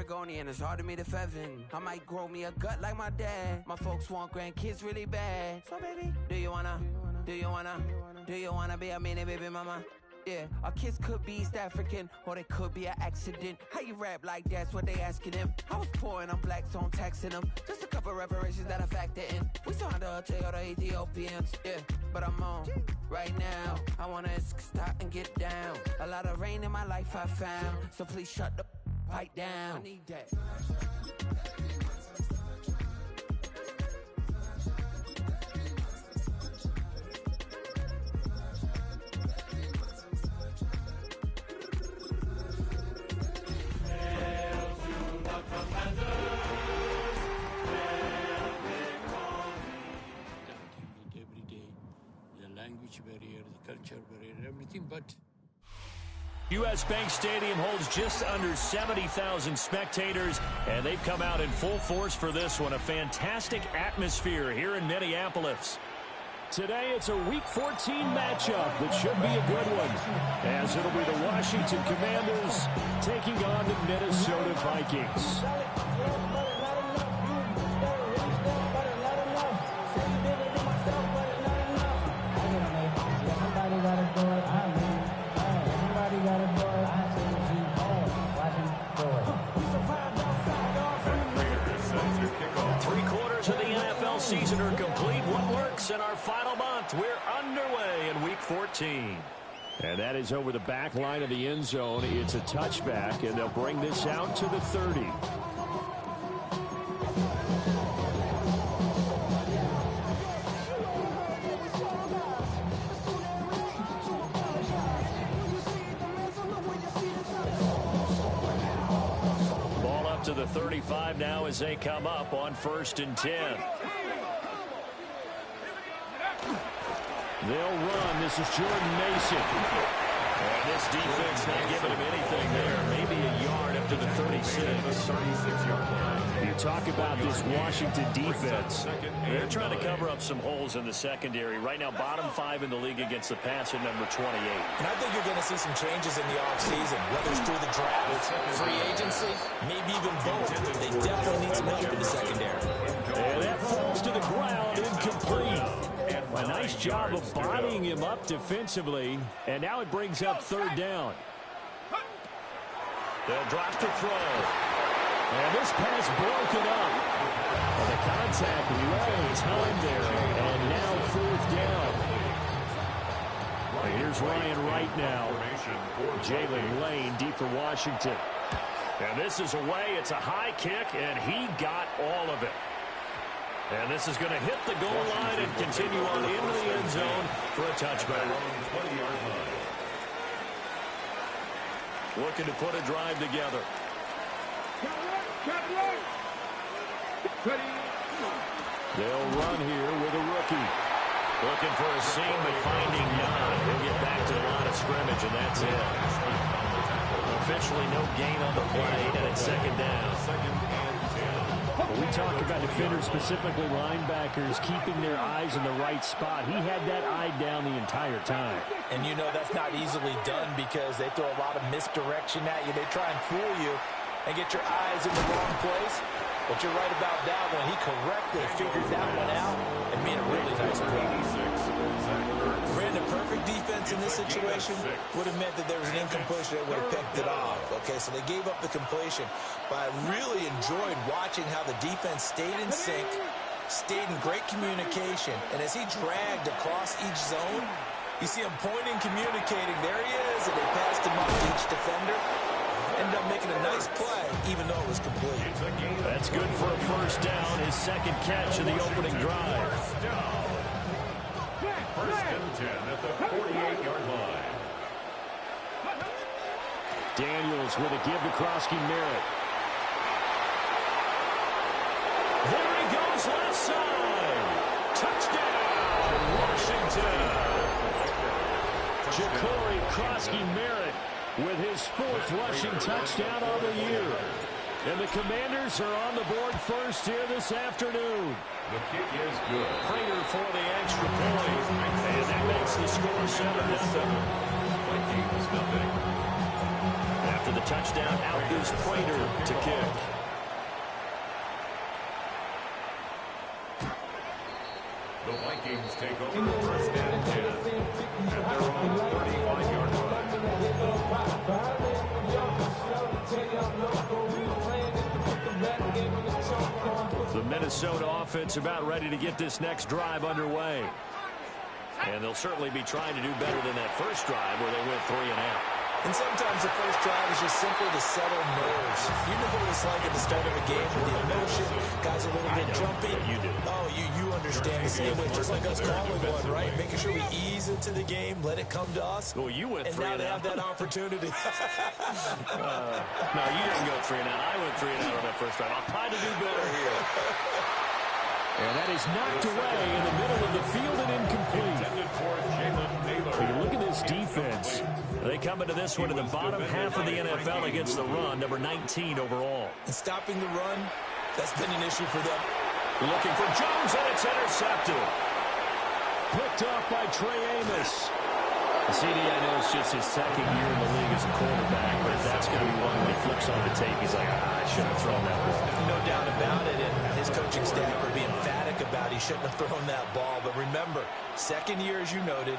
Oregonian, it's hard to meet a Fevin. I might grow me a gut like my dad. My folks want grandkids really bad. So baby, do you wanna be a mini baby mama? Yeah, our kids could be East African, or they could be an accident. How you rap like that's what they asking him. I was poor and I'm black, so I'm taxing them. Just a couple reparations that I factor in. We saw the Toyota Ethiopians, yeah, but I'm on right now. I wanna stop and get down. A lot of rain in my life I found, so please shut the pipe down. I need that. Barrier, the culture barrier, everything, but U.S. Bank Stadium holds just under 70,000 spectators, and they've come out in full force for this one. A fantastic atmosphere here in Minneapolis. Today, it's a Week 14 matchup that should be a good one, as it'll be the Washington Commanders taking on the Minnesota Vikings. Three-quarters of the NFL season are complete. What works in our final month? We're underway in Week 14. And that is over the back line of the end zone. It's a touchback, and they'll bring this out to the 30. To the 35 now as they come up on 1st and 10. They'll run. This is Jordan Mason. And this defense not giving him anything there. Maybe a yard up to the 36. You talk about this Washington defense. They're trying to cover up some holes in the secondary. Right now, bottom 5 in the league against the pass at number 28. And I think you're going to see some changes in the offseason, whether it's through the draft, free agency, maybe even both. They definitely need some help in the secondary. And that falls to the ground, incomplete. A nice job of bodying him up defensively, and now it brings up 3rd down. They'll drop to throw. And this pass broken up. And the contact long time there, and now 4th down. Here's Ryan Wright now. Jalen Lane deep for Washington. And this is away. It's a high kick, and he got all of it. And this is going to hit the goal line and continue on into the end zone for a touchback. Looking to put a drive together. They'll run here with a rookie. Looking for a seam, but finding none. He'll get back to the line of scrimmage, and that's it. Officially no gain on the play, and it's 2nd down. When we talk about defenders, specifically linebackers, keeping their eyes in the right spot. He had that eye down the entire time. And you know that's not easily done because they throw a lot of misdirection at you. They try and fool you and get your eyes in the wrong place. But you're right about that one. He correctly figured that one out and made a really nice play. Brandon, perfect defense in this situation would have meant that there was an incompletion that would have picked it off. Okay, so they gave up the completion. But I really enjoyed watching how the defense stayed in sync, stayed in great communication. And as he dragged across each zone, you see him pointing, communicating. There he is, and they passed him up to each defender. Ended up making a nice play, even though it was complete. That's good for a 1st down, his 2nd catch of the opening drive. 1st and 10 at the 48-yard line. Daniels with a give to Krosky-Merritt. There he goes, left side. Touchdown, Washington. Ja'Cory Krosky-Merritt with his 4th rushing touchdown of the year. And the Commanders are on the board first here this afternoon. The kick is good. Prater for the extra point. And that makes the score 7-0. Vikings nothing. After the touchdown, out is Prater to kick. take over first and 10 at their own 35-yard line. The Minnesota offense about ready to get this next drive underway. And they'll certainly be trying to do better than that first drive where they went 3 and out. And sometimes the first drive is just simply to settle nerves. You know what it's like at the start of a game with the emotion. Guys are a little bit jumpy. You do. Oh, you understand the same way, just like us calling one, right? Making sure we ease into the game, let it come to us. Well, you went 3 and and now out. they have that opportunity. No, you didn't go 3 and out. I went 3 and out on that first drive. I'll try to do better here. And that is knocked away in the middle of the field and incomplete. When you look at this defense, they come into this one in the bottom half of the NFL against the run, number 19 overall. And stopping the run, that's been an issue for them. Looking for Jones, and it's intercepted. Picked off by Trey Amos. CD, I know it's just his second year in the league as a quarterback, but that's going to be one when he flips on the tape. He's like, I shouldn't have thrown that ball. No doubt about it, and his coaching staff are being emphatic about he shouldn't have thrown that ball. But remember, second year, as you noted,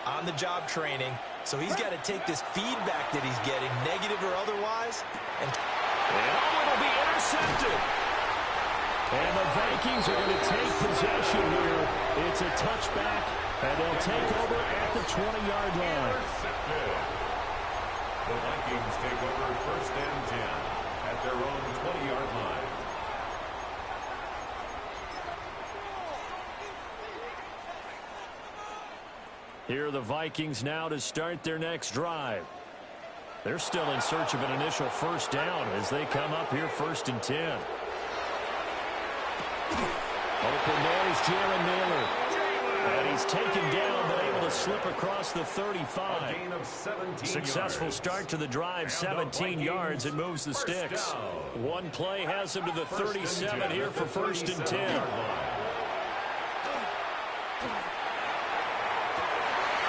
on-the-job training, so he's got to take this feedback that he's getting, negative or otherwise. And it'll be intercepted. And the Vikings are going to take possession here. It's a touchback, and they'll take over at the 20-yard line. The Vikings take over first and 10 at their own 20-yard line. Here are the Vikings now to start their next drive. They're still in search of an initial first down as they come up here first and 10. Open there is Jaron Naylor. And he's taken down, but able to slip across the 35. A gain of 17 Successful yards. start to the drive, 17 yards. It moves the sticks. One play has him to the 37 here for first and 10.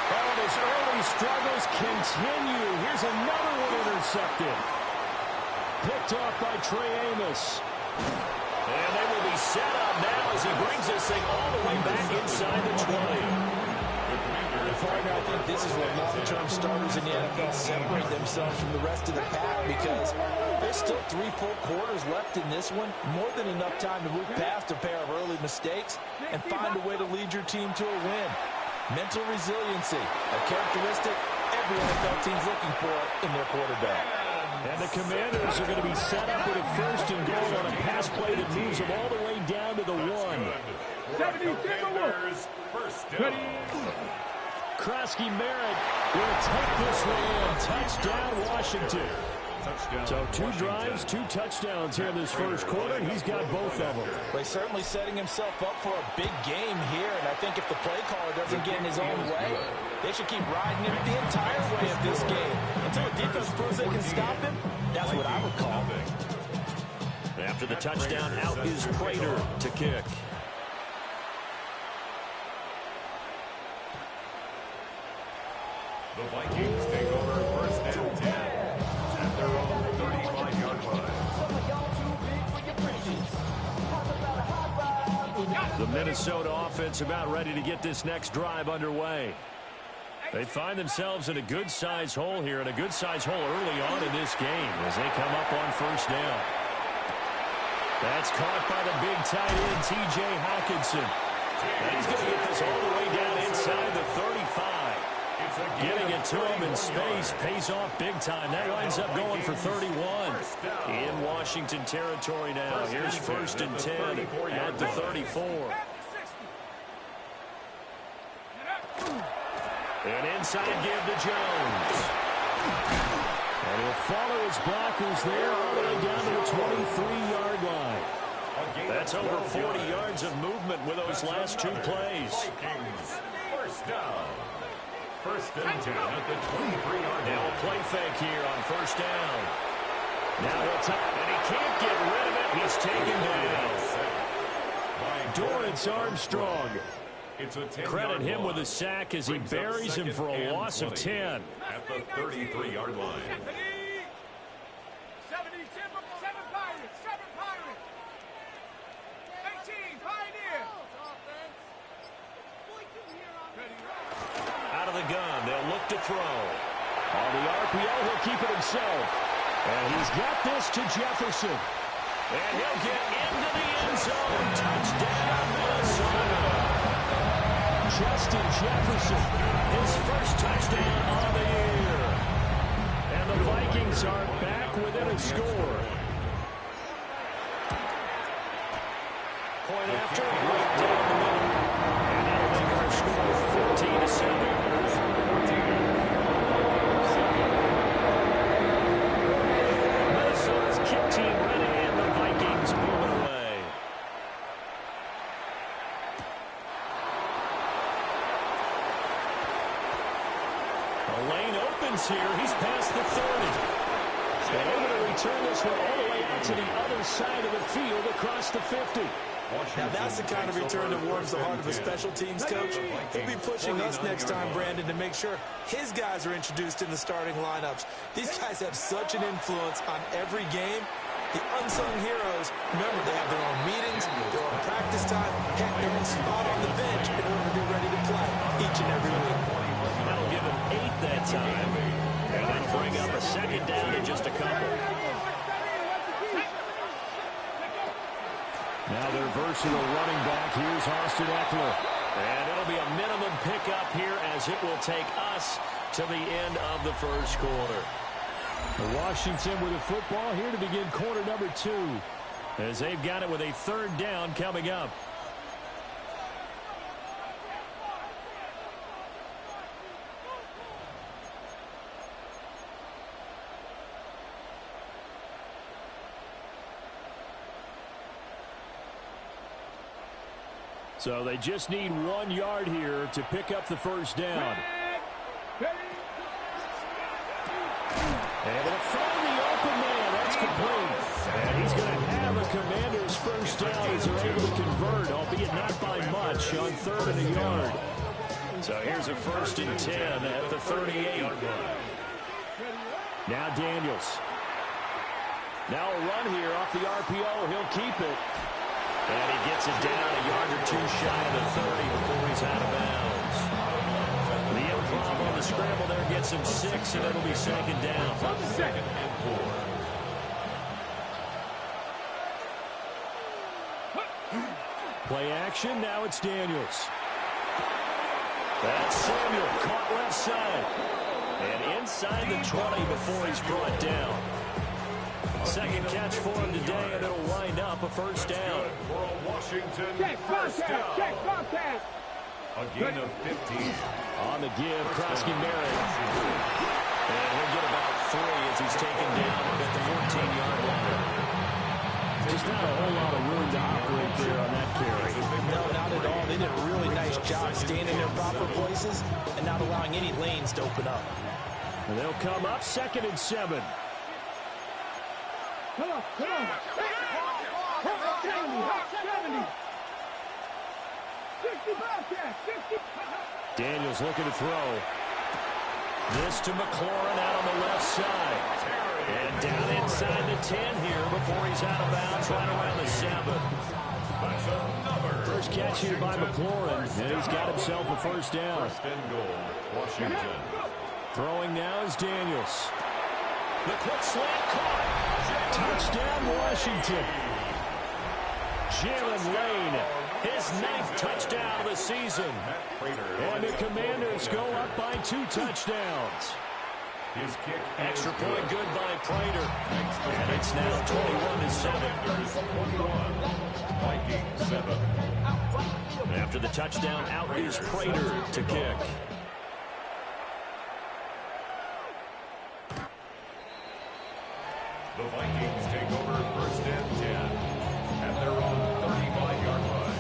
And his early struggles continue. Here's another one intercepted. Picked off by Trey Amos. And they will be set up now as he brings this thing all the way back inside the 20. I think this is where long-term starters in the NFL separate themselves from the rest of the pack, because there's still 3 full quarters left in this one. More than enough time to move past a pair of early mistakes and find a way to lead your team to a win. Mental resiliency, a characteristic every NFL team's looking for in their quarterback. And the Commanders are going to be set up with a first and goal on a pass play that moves them all the way down to the 1. Krosky Merritt will take this one. Touchdown, Washington. So 2 drives, 2 touchdowns here in this first quarter. He's got both of them. Well, he's certainly setting himself up for a big game here, and I think if the play caller doesn't get in his own way, they should keep riding him the entire way of this game. Until the defense proves they can stop him, that's what I would call it. After the touchdown, out is Prater to kick. The Vikings take over first and 10 at their own 35-yard line. The Minnesota offense about ready to get this next drive underway. They find themselves in a good-sized hole here, and a good-sized hole early on in this game as they come up on first down. That's caught by the big tight end, T.J. Hawkinson. And he's going to get this all the way down inside the 35. Getting it to him in space pays off big time. That winds up going for 31 in Washington territory now. Here's first and 10 at the 34. An inside give to Jones. And he'll follow his blockers there all the way down to the 23-yard line. That's over 40 yards of movement with those last 2 plays. First down. First and 10 at the 23-yard line. Now a play fake here on first down. Now he'll tap, and he can't get rid of it. He's taken down. Dorrance Armstrong. Credit him with a sack as he buries him for a loss of 10. At the 33-yard line. 7 Pirates, 18 Pioneer. throw. On the RPO, he'll keep it himself. And he's got this to Jefferson. And he'll get into the end zone. Touchdown, Minnesota. Justin Jefferson, his first touchdown of the year. And the Vikings are back within a score. Point after, right down the middle. And that'll make our score 14-7. Minnesota's kick team ready, and the Vikings moving away. The lane opens here. He's past the 30. And able to return this one all the way out to the other side of the field across the 50. Now that's the kind of return that warms the heart of a special teams coach. He'll be pushing us next time, Brandon, to make sure his guys are introduced in the starting lineups. These guys have such an influence on every game. The unsung heroes, remember, they have their own meetings, their own practice time, heck, their own spot on the bench in order to be ready to play each and every week. That'll give him 8 that time. And that'll bring up a second down to just a couple. Now their versatile running back, here's Austin Eckler. And it'll be a minimum pickup here as it will take us to the end of the first quarter. Washington with a football here to begin quarter number 2. As they've got it with a third down coming up. So they just need 1 yard here to pick up the first down. And they'll find the open man. That's complete. And he's going to have a Commander's first down as they're able to convert, albeit not by much, on 3rd and a yard. So here's a 1st and 10 at the 38. Now Daniels. Now a run here off the RPO. He'll keep it. And he gets it down a yard or 2 shy of the 30 before he's out of bounds. The improv on the scramble there gets him 6, and it'll be second down. Second and 4. Play action. Now it's Daniels. That's Samuel caught left side. And inside the 20 before he's brought down. Second catch for him today, and it'll wind up a first down. For a Washington Check first down. contact. Check contact. A gain of 15. On the give, Krosky-Merritt. And he'll get about 3 as he's taken down at the 14-yard line. Just not a whole lot of room to operate there on that carry. No, not at all. They did a really nice job staying in their proper places and not allowing any lanes to open up. And they'll come up 2nd and 7. Come on, come on. 70, 60 Bobcat, 60. Daniels looking to throw. This to McLaurin out on the left side. And down inside the 10 here before he's out of bounds right around the 7. First catch here by McLaurin, and he's got himself a first down. First and goal, Washington. Throwing now is Daniels. The quick slant caught. Touchdown, Washington. Jalen Lane, his 9th touchdown of the season. And the Commanders go up by 2 touchdowns. His kick Extra point good by Prater. And it's now 21-7. 21. Vikings 7. After the touchdown, out is Prater to kick. The Vikings take over first and 10 at their own 35-yard line.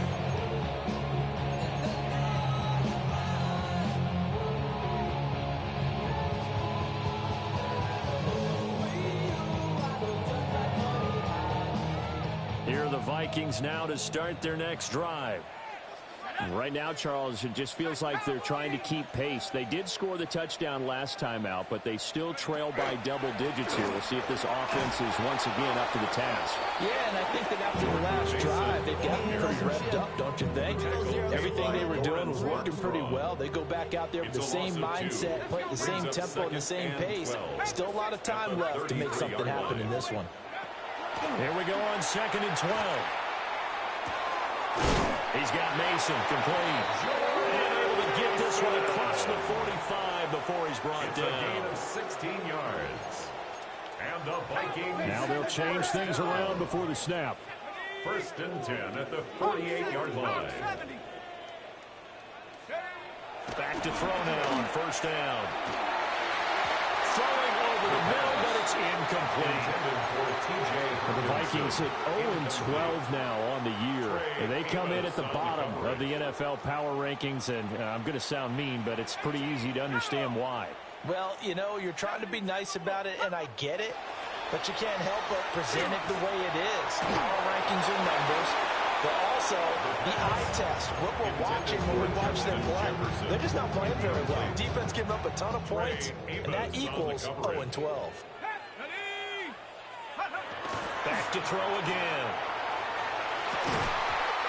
Here are the Vikings now to start their next drive. Right now, Charles, it just feels like they're trying to keep pace. They did score the touchdown last time out, but they still trail by double digits here. We'll see if this offense is once again up to the task. Yeah, and I think that after the last drive, they've gotten pretty revved up, don't you think? Everything they were doing was working pretty well. They go back out there with the same mindset, play at the same tempo and the same pace. Still a lot of time left to make something happen in this one. Here we go on 2nd and 12. He's got Mason complete. And able to get this one across the 45 before he's brought down. A gain of 16 yards. And the Vikings. Now they'll change things around before the snap. 1st and 10 at the 48-yard line. Back to throw now on 1st down. Throwing over the middle, but it's incomplete. The Vikings hit 0-12 now on the year. And they come in at the bottom of the NFL power rankings, and I'm going to sound mean, but it's pretty easy to understand why. Well, you know, you're trying to be nice about it, and I get it, but you can't help but present it the way it is. Power rankings are numbers, but also the eye test, what we're watching when we watch them play. They're just not playing very well. Defense giving up a ton of points, and that equals 0-12. Back to throw again.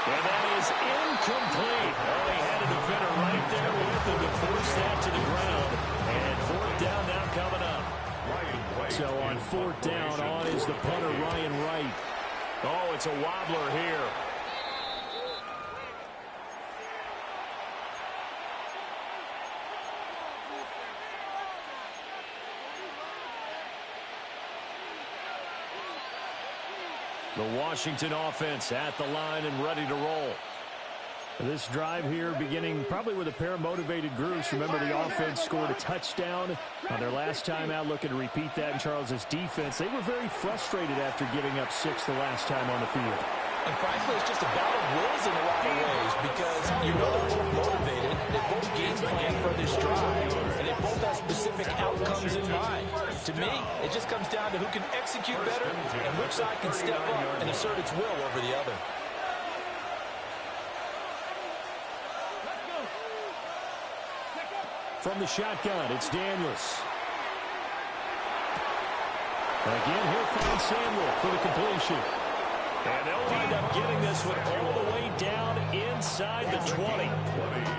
And that is incomplete. Oh, he had a defender right there with him to force that to the ground. And 4th down now coming up. So on 4th down, on is the punter, Ryan Wright. Oh, it's a wobbler here. The Washington offense at the line and ready to roll. This drive here beginning probably with a pair of motivated groups. Remember, the offense scored a touchdown on their last time out, looking to repeat that in Charles's defense. They were very frustrated after giving up 6 the last time on the field. And frankly, it's just a battle of wills in a lot of ways because you know they're both motivated. They both game plan for this drive, and they both have specific outcomes in mind. To me, it just comes down to who can execute better and which side can step up and assert its will over the other. From the shotgun, it's Daniels. Again, he'll find Samuel for the completion. And they'll end up getting this one all the way down inside the 20.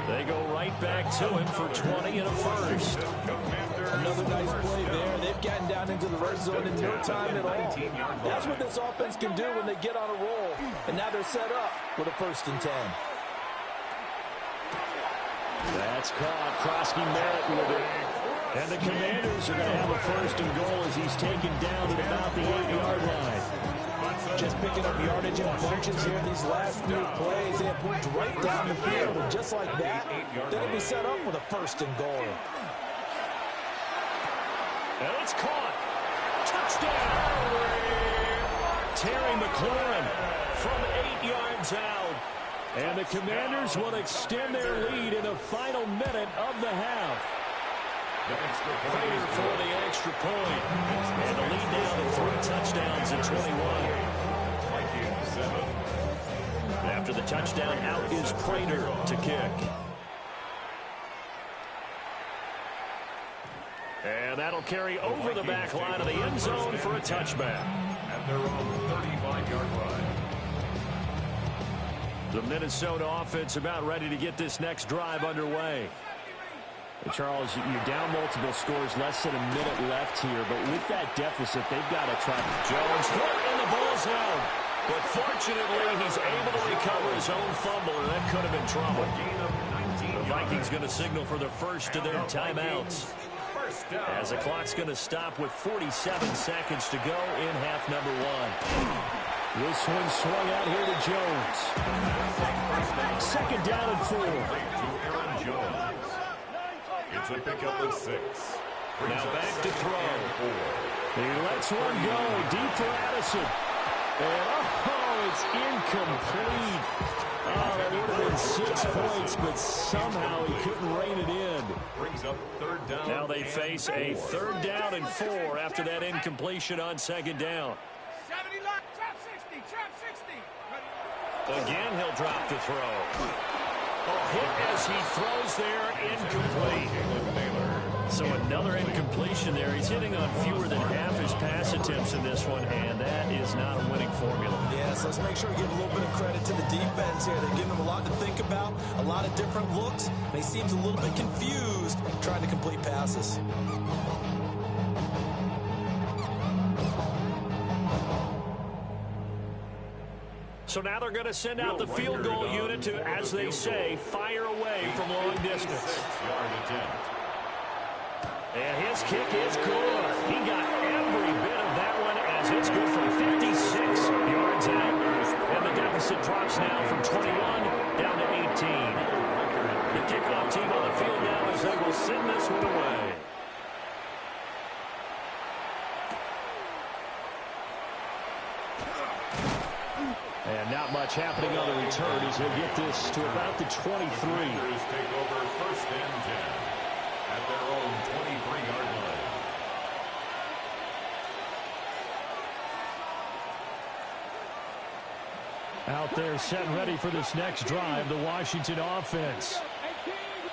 They go right back to him for 20 and a first. Another nice play there. They've gotten down into the red zone in no time at all. That's what this offense can do when they get on a roll. And now they're set up with a 1st and 10. That's caught. Krosky Merritt with it. And the Commanders are going to have a 1st and goal as he's taken down at about the 8-yard line. Just picking up yardage in bunches here these last few plays. They have moved right down the field, and just like that, they'll be set up with a 1st and goal. And it's caught. Touchdown! Terry McLaurin from 8 yards out. And the Commanders will extend their lead in the final minute of the half. Prater for the extra point. And the lead now to 3 touchdowns in 21. After the touchdown, out is Prater to kick. And that'll carry over the back line of the end zone for a touchback. At their own 35-yard line. The Minnesota offense about ready to get this next drive underway. And Charles, you're down multiple scores, less than a minute left here, but with that deficit, they've got to try. Jones hurt and the ball's out. But fortunately, he's able to recover his own fumble, and that could have been trouble. The Vikings going to signal for the first of their timeouts, as the clock's going to stop with 47 seconds to go in half number 1. This one swung out here to Jones. 2nd down and 4. Aaron Jones. It's a pickup of 6. Now back to throw. He lets one go deep for Addison. And, it's incomplete. Oh, that would have been 6 points, but somehow he couldn't rein it in. Brings up 3rd down. Now they face a 3rd down and 4 after that incompletion on 2nd down. 70 left, trap 60, trap 60. Again, he'll drop the throw. Hit as he throws there, incomplete. So another incompletion there. He's hitting on fewer than half his pass attempts in this one, and that is not a winning formula. Yes, let's make sure we give a little bit of credit to the defense here. They're giving him a lot to think about, a lot of different looks, and he seems a little bit confused trying to complete passes. So now they're going to send out the field goal unit to, as they say, fire away from long distance. And his kick is good. He got every bit of that one as it's good from 56 yards out. And the deficit drops now from 21 down to 18. The kickoff team on the field now as they will send this one away. And not much happening on the return as he'll get this to about the 23. Take over 1st and 10 at their own 23-yard line. Out there set and ready for this next drive, the Washington offense.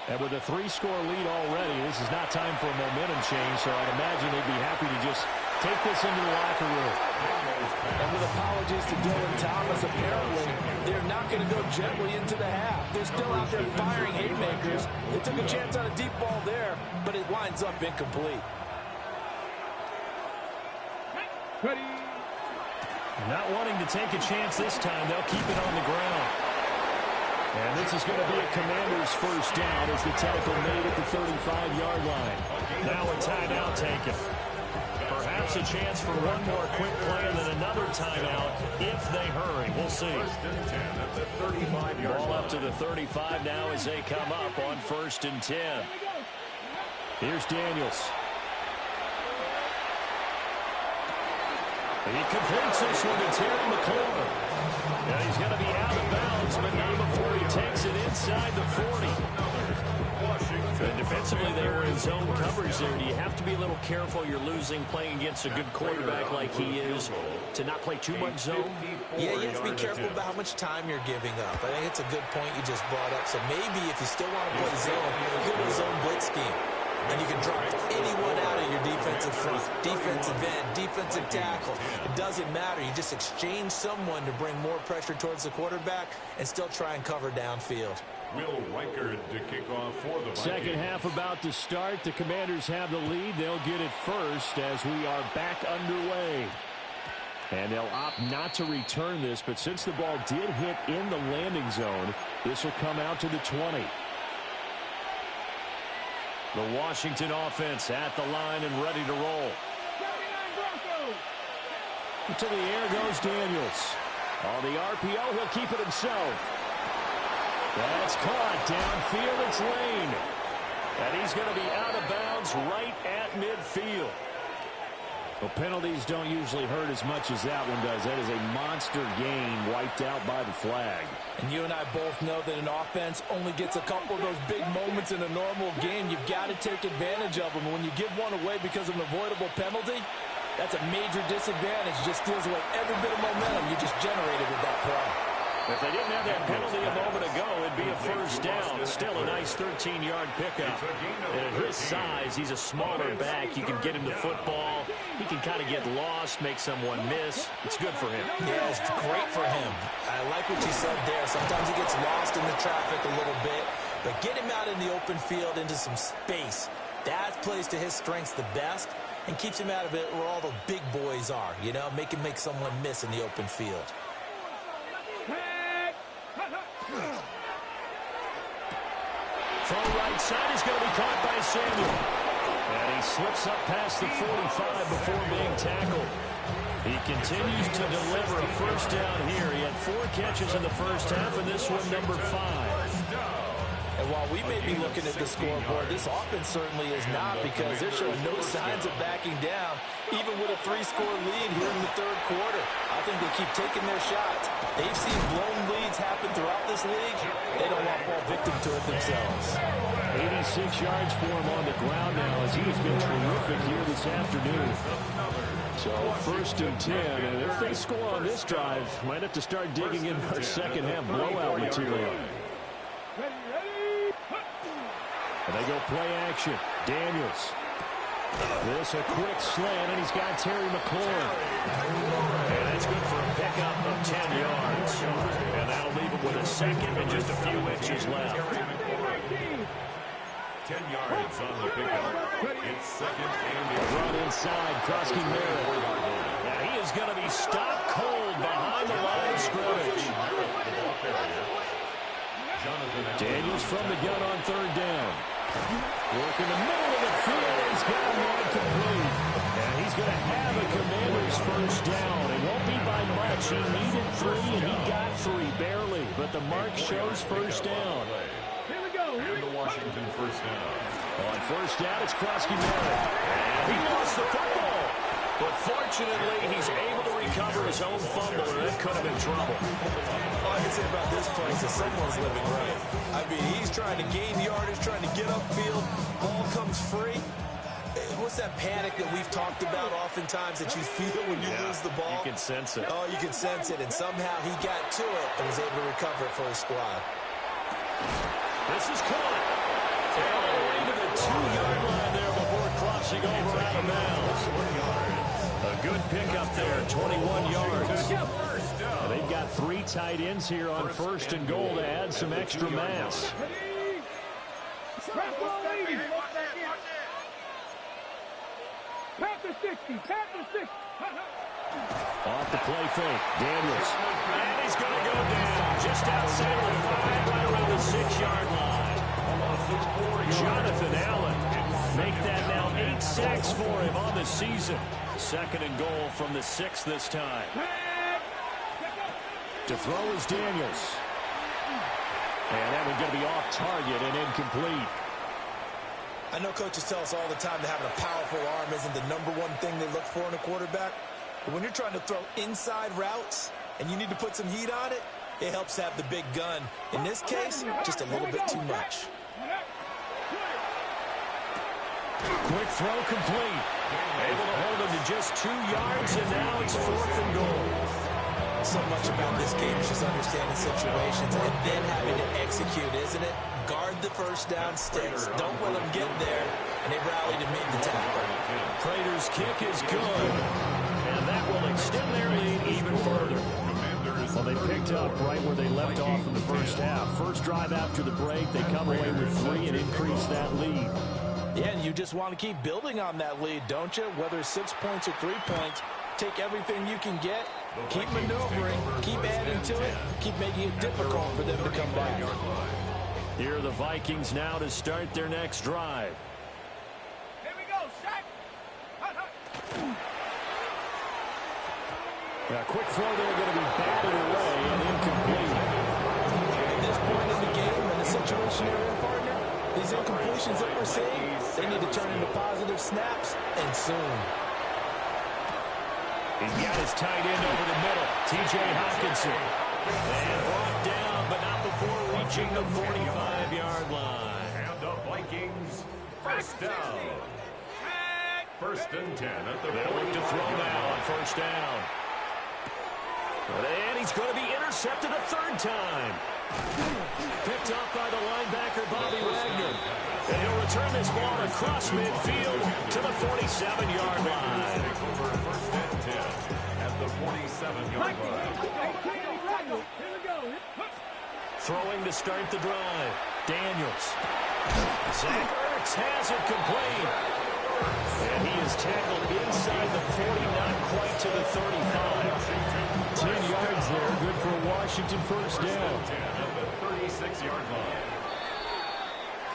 And with a 3-score lead already, this is not time for a momentum change, so I'd imagine they'd be happy to just take this into the locker room. And with apologies to Dylan Thomas, apparently they're not going to go gently into the half. They're still out there firing haymakers. They took a chance on a deep ball there, but it winds up incomplete. Not wanting to take a chance this time, they'll keep it on the ground. And this is going to be a Commander's first down as the tackle made at the 35-yard line. Now a timeout taken. Perhaps a chance for one more quick play and then another timeout if they hurry. We'll see. 1st and 10 at the 35-yard line. Ball up to the 35 now as they come up on 1st and 10. Here's Daniels. He completes this one to Terry McLaurin. And he's going to be out of bounds, but not before he takes it inside the 40. And defensively, they were in zone coverage there. Do you have to be a little careful? You're losing playing against a good quarterback like he is to not play too much zone? Yeah, you have to be careful about how much time you're giving up. I think it's a good point you just brought up. So maybe if you still want to play zone, you go to a zone blitz scheme. And you can drop anyone out of your defensive front, defensive end, defensive tackle. It doesn't matter. You just exchange someone to bring more pressure towards the quarterback and still try and cover downfield. Will Reichard to kick off for the Vikings. Second half about to start. The Commanders have the lead. They'll get it first as we are back underway. And they'll opt not to return this, but since the ball did hit in the landing zone, this will come out to the 20. The Washington offense at the line and ready to roll. To the air goes Daniels. On the RPO, he'll keep it himself. That's caught downfield. It's Lane. And he's going to be out of bounds right at midfield. Well, penalties don't usually hurt as much as that one does. That is a monster gain wiped out by the flag. And you and I both know that an offense only gets a couple of those big moments in a normal game. You've got to take advantage of them. When you give one away because of an avoidable penalty, that's a major disadvantage. Just steals away every bit of momentum you just generated with that play. If they didn't have that penalty a moment ago, it'd be a first down. Still a nice 13-yard pickup. And at his size, he's a smaller back. You can get him the football. He can kind of get lost, make someone miss. It's good for him. Yeah, it's great for him. I like what you said there. Sometimes he gets lost in the traffic a little bit. But get him out in the open field into some space. That plays to his strengths the best and keeps him out of it where all the big boys are. You know, make him make someone miss in the open field. From right side is going to be caught by Samuel. And he slips up past the 45 before being tackled. He continues to deliver a first down here. He had 4 catches in the first half, and this one number 5. And while we may be looking at the scoreboard, this offense certainly is not, because they're showing no signs of backing down, even with a 3-score lead here in the third quarter. I think they keep taking their shots. They've seen blown leads happen throughout this league. They don't want to fall victim to it themselves. 86 yards for him on the ground now as he has been terrific here this afternoon. So 1st and 10, and if they score on this drive, might have to start digging in our second half blowout material. Ready, And they go play action. Daniels. This a quick slant, and he's got Terry McLaurin. And that's good for a pickup of 10 yards. And that'll leave him with a second and just a few inches left. 10 yards on the pickup. It's second and Run inside, Krusky Merritt. Now he is going to be stopped cold behind the line of scrimmage. Daniels from the gun on third down. Work in the middle of the field. He's got one complete. And he's going to have a Commander's first down. It won't be by much. He needed 3, and he got 3, barely. But the mark shows first down. Here we go. And the Washington first down. On first down, it's Krusky Merritt. And he lost the football. But fortunately, he's able to recover his own fumble, or that could have been trouble. All I can say about this play is that someone's living right. I mean, he's trying to gain yardage, trying to get upfield. Ball comes free. What's that panic that we've talked about oftentimes that you feel when you lose the ball? You can sense it. Oh, you can sense it. And somehow he got to it and was able to recover it for his squad. This is caught. All the way to the 2-yard line there before crossing over out of bounds. A good pickup there, 21 yards. And they've got 3 tight ends here on first and goal to add some extra mass. Panther 60, Panther 60. Off the play fake, Daniels. And he's going to go down just outside the 5, right around the 6-yard line. Jonathan Allen, make that now 8 sacks for him on the season. Second and goal from the 6 this time. To throw is Daniels. And that one's going to be off target and incomplete. I know coaches tell us all the time that having a powerful arm isn't the #1 thing they look for in a quarterback. But when you're trying to throw inside routes and you need to put some heat on it, it helps have the big gun. In this case, just a little bit too much. Quick throw complete. Able to hold him to just 2 yards, and now it's 4th and goal. So much about this game is just understanding situations and then having to execute, isn't it? Guard the first down sticks. Don't let them get there. And they rallied and made the tackle. Prater's kick is good. And that will extend their lead even further. Well, they picked up right where they left off in the first half. First drive after the break, they come away with 3 and increase that lead. Yeah, and you just want to keep building on that lead, don't you? Whether it's 6 points or 3 points, take everything you can get, keep maneuvering, keep adding to it, keep making it difficult for them to come back. Here are the Vikings now to start their next drive. Here we go, sack. A quick throw there going to be batted away and incomplete. At this point in the game, in the situation you're in, partner, these incompletions that we're seeing, they need to turn into positive snaps, and soon. He's got his tight end over the middle, T.J. Hawkinson. And brought down, but not before reaching the 45-yard line. And the Vikings first down. First and 10 at the They'll look to throw now on first down. And he's going to be intercepted a 3rd time. Picked up by the linebacker, Bobby Wagner. And he'll return this ball across midfield to the 47-yard line. First and 10 at the 47-yard line. Throwing to start the drive. Daniels. Zach Ertz has it complete. And he is tackled inside the 40, not quite to the 35. 10 yards there, good for a Washington first down. 10 at the 36-yard line.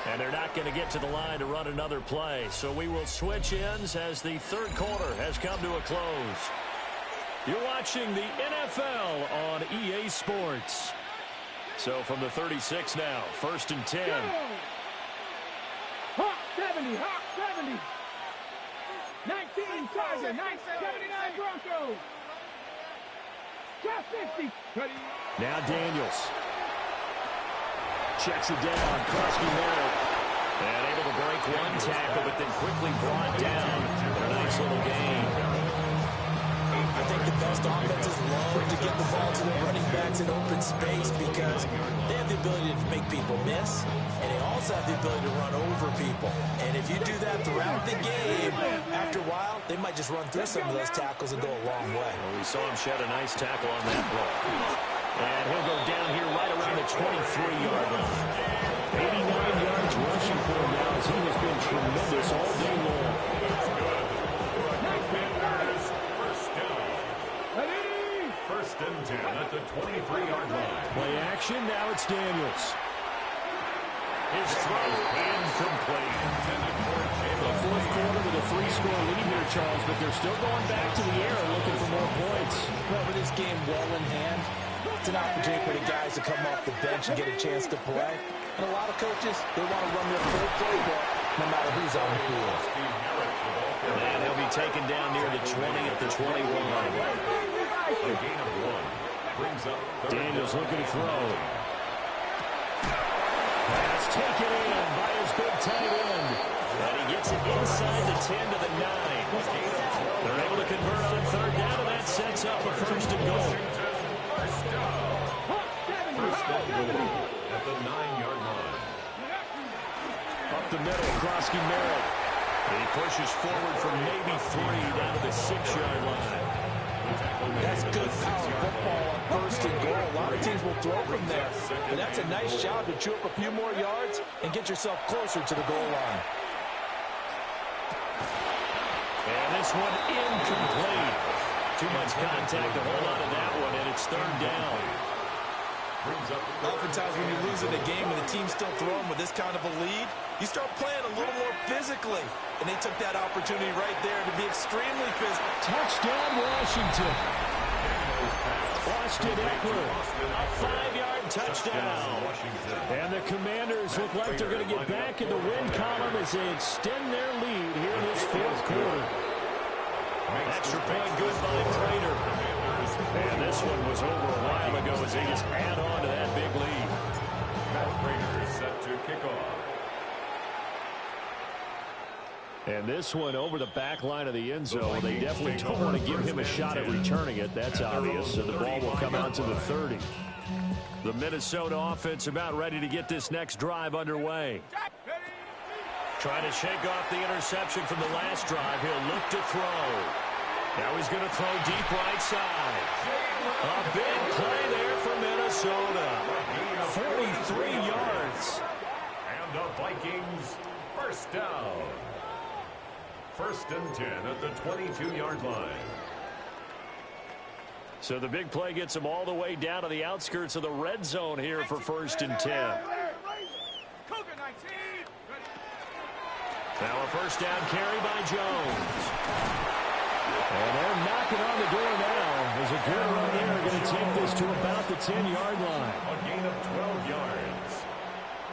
And they're not going to get to the line to run another play. So we will switch ends as the 3rd quarter has come to a close. You're watching the NFL on EA Sports. So from the 36 now, 1st and 10. Hawk 70, Hawk 70. 19, Charger, 79 Broncos. Just 50. Now Daniels. Checks it down, Krusky Merritt. And able to break one tackle, but then quickly brought down. A nice little gain. I think the best offenses love to get the ball to their running backs in open space because they have the ability to make people miss, and they also have the ability to run over people. And if you do that throughout the game, after a while, they might just run through some of those tackles and go a long way. Well, we saw him shed a nice tackle on that play. And he'll go down here right around the 23-yard line. 89 yards rushing for him now as he has been tremendous all day long. First and 10 at the 23-yard line. Play action, now it's Daniels. His throw incomplete. The fourth quarter with a 3-score lead here, Charles, but they're still going back to the air looking for more points. Well, with this game well in hand, it's an opportunity for the guys to come off the bench and get a chance to play. And a lot of coaches, they want to run their full playbook no matter who's on the field. And he'll be taken down near the 20 at the 21 line. A gain of 1 brings up Daniels looking to throw. Pass taken in by his big tight end. And he gets it inside the 10 to the 9. They're able to convert on third down, and that sets up a first and goal. First and goal at the 9-yard line. Up the middle, Krosky Merritt. He pushes forward from maybe 3 down to the 6-yard line. That's good power football on first and goal. A lot of teams will throw from there. But that's a nice job to chew up a few more yards and get yourself closer to the goal line. And this one incomplete. Too much contact to hold on to that one, and it's third down. Oftentimes when you lose in a game and the team's still throwing with this kind of a lead, you start playing a little more physically. And they took that opportunity right there to be extremely physical. Touchdown, Washington. Austin Eckler, a 5-yard touchdown. And the Commanders look like they're going to get back in the win column as they extend their lead here in this fourth quarter. Extra point good by Prater. And this one was over a while ago as they just add on to that big lead. Matt Prater is set to kick off. And this one over the back line of the end zone. They definitely don't want to give him a shot at returning it. That's obvious. So the ball will come out to the 30. The Minnesota offense about ready to get this next drive underway. Trying to shake off the interception from the last drive. He'll look to throw. Now he's going to throw deep right side. A big play there for Minnesota. 43 yards. And the Vikings first down. First and 10 at the 22-yard line. So the big play gets them all the way down to the outskirts of the red zone here for first and 10. Now a first down carry by Jones. And they're knocking on the door now. There's a good run there. Going to take this to about the 10-yard line. A gain of 12 yards.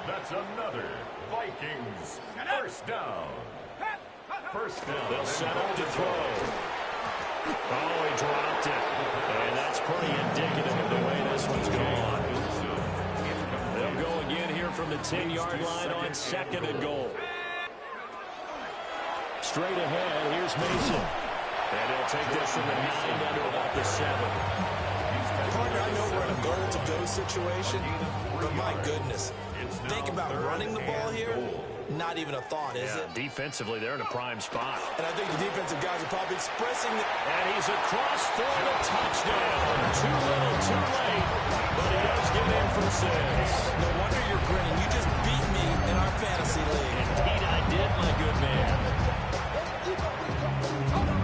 That's another Vikings first down. First down. They'll set up to throw. Oh, he dropped it. And that's pretty indicative of the way this one's gone. They'll go again here from the 10-yard line on second and goal. Straight ahead, here's Mason. And he'll take this from the 9 down to about the 7. Partner, I know we're in a goal-to-go situation, but my goodness, think about running the ball here. Not even a thought, is it? Defensively, they're in a prime spot. And I think the defensive guys are probably expressing that. And he's across for the touchdown. Too little, too late. But he does get in for 6. No wonder you're grinning. You just beat me in our fantasy league. Indeed, I did, my good man.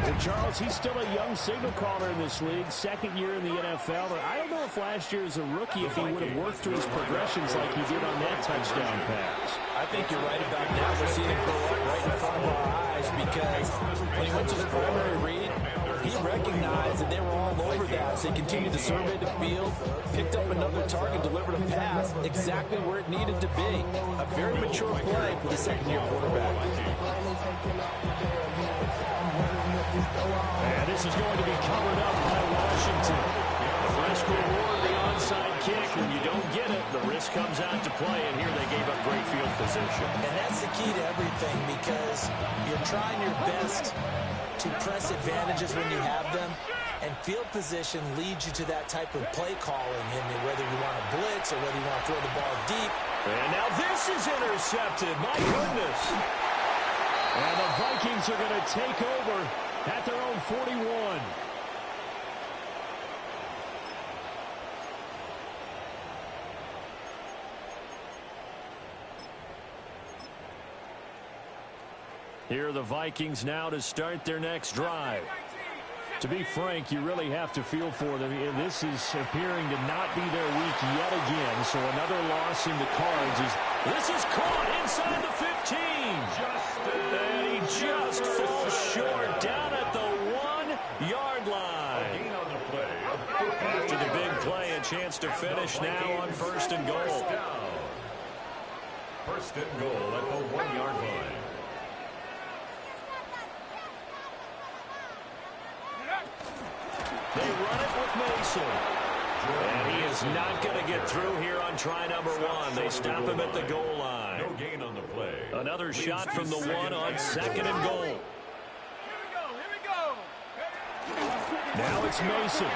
And Charles, he's still a young signal caller in this league, second year in the NFL. But I don't know if last year as a rookie, if he would have worked through his progressions like he did on that touchdown pass. I think you're right about that. We're seeing him grow up right in front of our eyes because when he went to the primary read, he recognized that they were all over that. So he continued to survey the field, picked up another target, delivered a pass exactly where it needed to be. A very mature play for the second-year quarterback. And this is going to be covered up by Washington. The risk reward, the onside kick. When you don't get it, the risk comes out to play, and here they gave up great field position. And that's the key to everything because you're trying your best to press advantages when you have them, And field position leads you to that type of play calling, and whether you want to blitz or whether you want to throw the ball deep. And now this is intercepted. My goodness. And the Vikings are going to take over at their own 41. Here are the Vikings now to start their next drive. To be frank, you really have to feel for them. This is appearing to not be their week yet again, so another loss in the cards. This is caught inside the 15. And he just falls short down at the 1-yard line. After the big play, a chance to finish now on 1st and goal. 1st and goal at the 1-yard line. They run it with Mason. And he is not going to get through here on try number 1. They stop him at the goal line. No gain on the play. Another shot from the 1 on 2nd and goal. Here we go. Now it's Mason.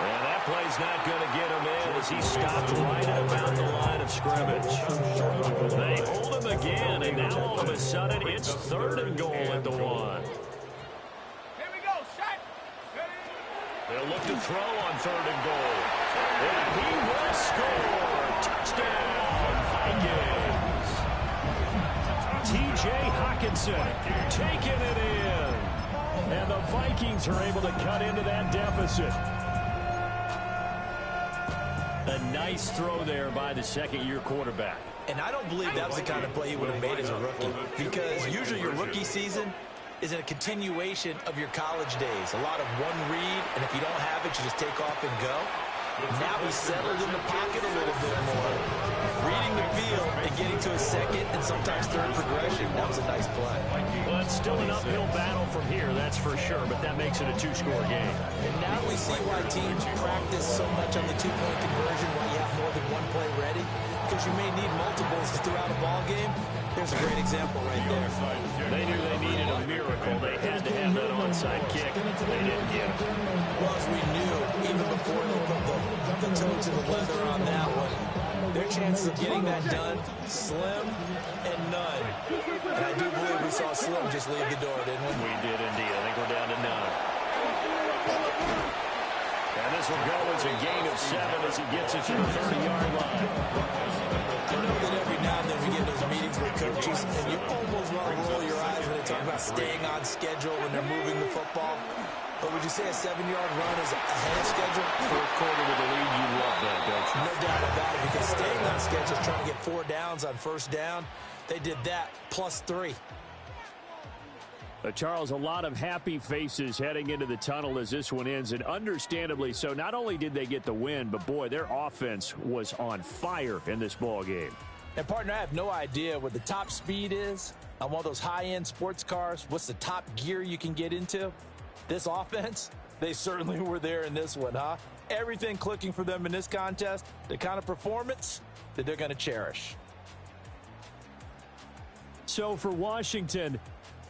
And that play's not going to get him in as he stopped right at about the line of scrimmage. They hold him again, and now all of a sudden it's 3rd and goal at the 1. They'll look to throw on 3rd and goal. And he will score. Touchdown, Vikings. T.J. Hockenson taking it in. And the Vikings are able to cut into that deficit. A nice throw there by the second-year quarterback. And I don't believe that was the kind of play he would have made as a rookie, because usually your rookie season is a continuation of your college days. A lot of one read, and if you don't have it, you just take off and go. Now he's settled in the pocket a little bit more, reading the field and getting to a 2nd and sometimes 3rd progression. That was a nice play. Well, it's still an uphill battle from here, that's for sure, but that makes it a 2-score game. And now we see why teams practice so much on the 2-point conversion, why you have more than one play ready, because you may need multiples throughout a ball game. There's a great example right there. They knew they needed a miracle. They had to have that onside kick. They didn't get it. Well, as we knew, even before they put the toe to the leather on that one, their chances of getting that done, slim and none. And I do believe we saw Slim just leave the door, didn't we? We did indeed. I think we're down to none. And this will go as a gain of 7 as he gets it to the 30-yard line. I know that every now and then we get those meetings with coaches, and you almost want to roll your eyes when they talk about staying on schedule when they're moving the football. But would you say a 7-yard run is ahead of schedule? 4th quarter with the lead, you love that, don't you? No doubt about it, because staying on schedule, trying to get 4 downs on 1st down, they did that plus 3. Charles, a lot of happy faces heading into the tunnel as this one ends, and understandably so. Not only did they get the win, but, boy, their offense was on fire in this ball game. And, partner, I have no idea what the top speed is on one of those high-end sports cars. What's the top gear you can get into? This offense, they certainly were there in this one, huh? Everything clicking for them in this contest, the kind of performance that they're going to cherish. So for Washington,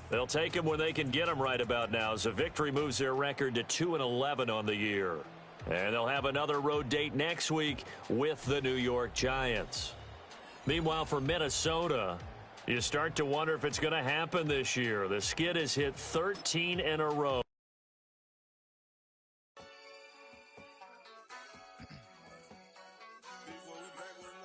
they'll take them when they can get them right about now, as a victory moves their record to 2-11 on the year. And they'll have another road date next week with the New York Giants. Meanwhile, for Minnesota, you start to wonder if it's going to happen this year. The skid has hit 13 in a row.